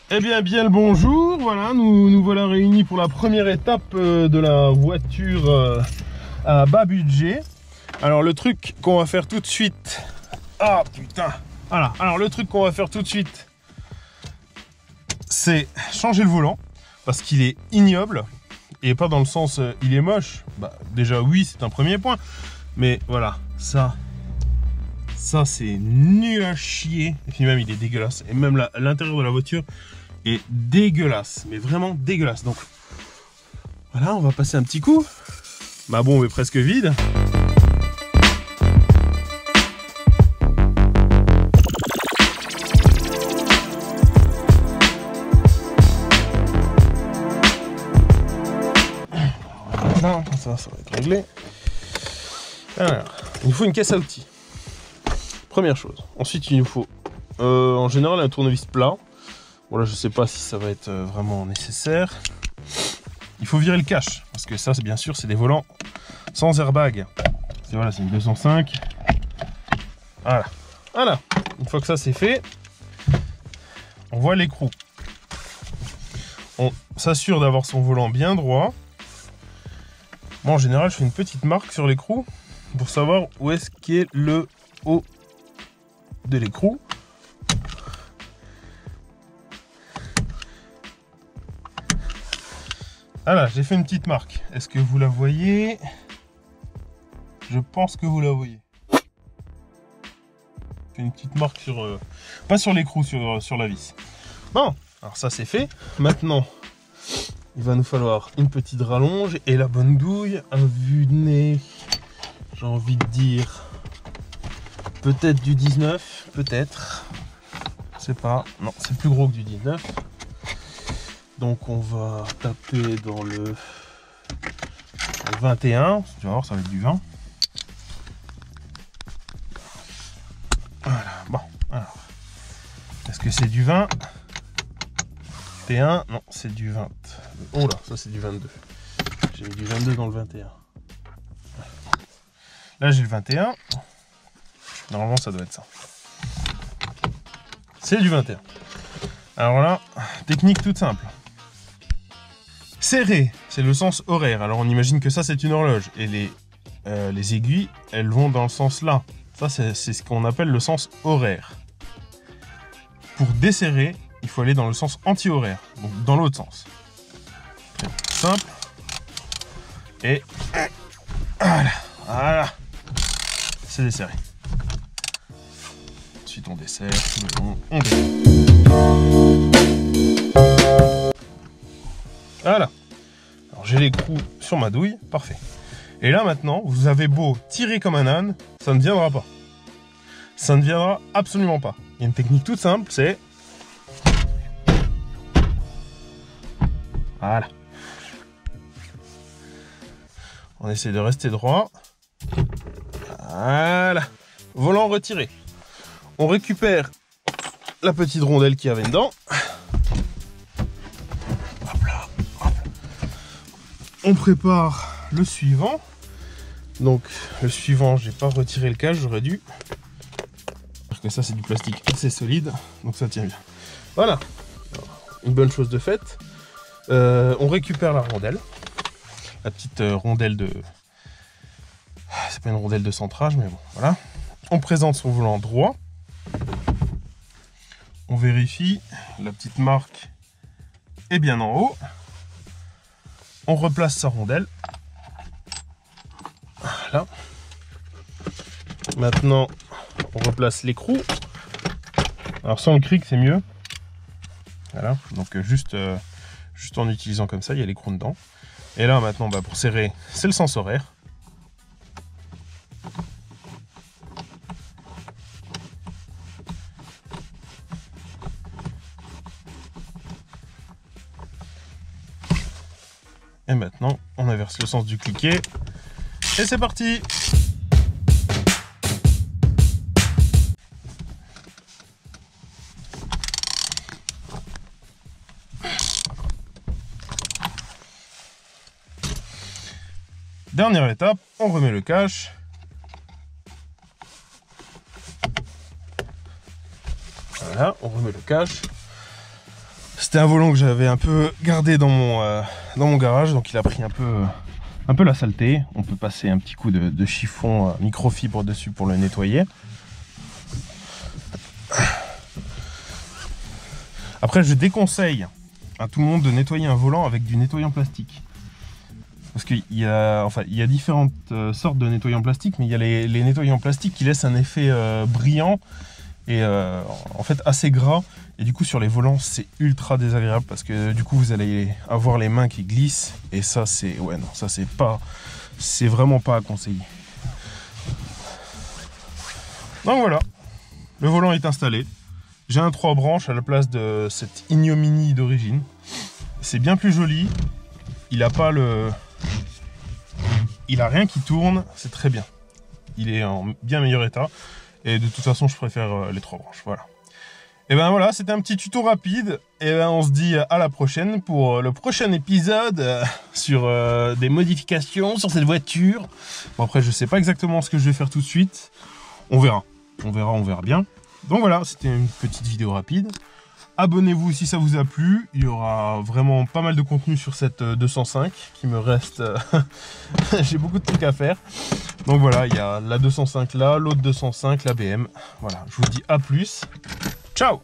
Eh bien le bonjour, voilà, nous voilà réunis pour la première étape de la voiture à bas budget. Alors le truc qu'on va faire tout de suite... Ah putain. Voilà, alors le truc qu'on va faire tout de suite, c'est changer le volant, parce qu'il est ignoble, et pas dans le sens il est moche. Bah déjà oui, c'est un premier point, mais voilà, ça c'est nul à chier, et puis même il est dégueulasse, et même l'intérieur de la voiture est dégueulasse, mais vraiment dégueulasse. Donc voilà, on va passer un petit coup. Ma bombe est presque vide. Voilà, ça va être réglé. Alors, il nous faut une caisse à outils. Première chose. Ensuite, il nous faut en général un tournevis plat. Bon là, je sais pas si ça va être vraiment nécessaire. Il faut virer le cache, parce que ça, bien sûr, c'est des volants sans airbag. Voilà, c'est une 205. Voilà. Une fois que ça c'est fait, on voit l'écrou. On s'assure d'avoir son volant bien droit. Moi, en général, je fais une petite marque sur l'écrou pour savoir où est-ce qu'est le haut de l'écrou. Voilà, j'ai fait une petite marque. Est-ce que vous la voyez? Je pense que vous la voyez. J'ai une petite marque sur... pas sur l'écrou, sur la vis. Bon, alors ça c'est fait. Maintenant, il va nous falloir une petite rallonge et la bonne douille. Un vue de nez, j'ai envie de dire... peut-être du 19, peut-être. Je sais pas. Non, c'est plus gros que du 19. Donc on va taper dans le 21, tu vas voir, ça va être du 20. Voilà, bon, alors, est-ce que c'est du 20? 21, non, c'est du 20. Oh là, ça c'est du 22. J'ai mis du 22 dans le 21. Là j'ai le 21. Normalement ça doit être ça. C'est du 21. Alors là, technique toute simple. Serré, c'est le sens horaire. Alors on imagine que ça c'est une horloge et les aiguilles, elles vont dans le sens là. Ça c'est ce qu'on appelle le sens horaire. Pour desserrer, il faut aller dans le sens anti-horaire, donc dans l'autre sens. Simple. Et voilà. C'est desserré. Ensuite on desserre, on desserre. Voilà. Alors j'ai l'écrou sur ma douille, parfait. Et là maintenant, vous avez beau tirer comme un âne, ça ne viendra pas. Ça ne viendra absolument pas. Il y a une technique toute simple, c'est... Voilà. On essaie de rester droit. Voilà. Volant retiré. On récupère la petite rondelle qu'il y avait dedans. On prépare le suivant. Donc le suivant, j'ai pas retiré le cache, j'aurais dû. Parce que ça c'est du plastique assez solide, donc ça tient bien. Voilà, une bonne chose de faite. On récupère la rondelle, la petite rondelle de... C'est pas une rondelle de centrage, mais bon, voilà. On présente son volant droit. On vérifie, la petite marque est bien en haut. On replace sa rondelle. Voilà. Maintenant, on replace l'écrou. Alors sans le cric, c'est mieux. Voilà. Donc juste en utilisant comme ça, il y a l'écrou dedans. Et là maintenant, pour serrer, c'est le sens horaire. Et maintenant, on inverse le sens du cliquet. Et c'est parti! Dernière étape, on remet le cache. Voilà, on remet le cache. C'était un volant que j'avais un peu gardé dans mon garage, donc il a pris un peu la saleté. On peut passer un petit coup de chiffon microfibre dessus pour le nettoyer. Après, je déconseille à tout le monde de nettoyer un volant avec du nettoyant plastique. Parce qu'il y a différentes sortes de nettoyants plastiques, mais il y a les nettoyants plastiques qui laissent un effet brillant et en fait assez gras. Et du coup, sur les volants, c'est ultra désagréable parce que du coup, vous allez avoir les mains qui glissent. Et ça, c'est c'est vraiment pas à conseiller. Donc voilà, le volant est installé. J'ai un 3 branches à la place de cette ignominie d'origine. C'est bien plus joli. Il a pas il a rien qui tourne, c'est très bien. Il est en bien meilleur état. Et de toute façon, je préfère les 3 branches. Voilà. Et ben voilà, c'était un petit tuto rapide. Et ben on se dit à la prochaine pour le prochain épisode sur des modifications sur cette voiture. Bon, après, je sais pas exactement ce que je vais faire tout de suite. On verra. On verra bien. Donc voilà, c'était une petite vidéo rapide. Abonnez-vous si ça vous a plu. Il y aura vraiment pas mal de contenu sur cette 205 qui me reste. J'ai beaucoup de trucs à faire. Donc voilà, il y a la 205 là, l'autre 205, la BM. Voilà, je vous dis à plus. Ciao!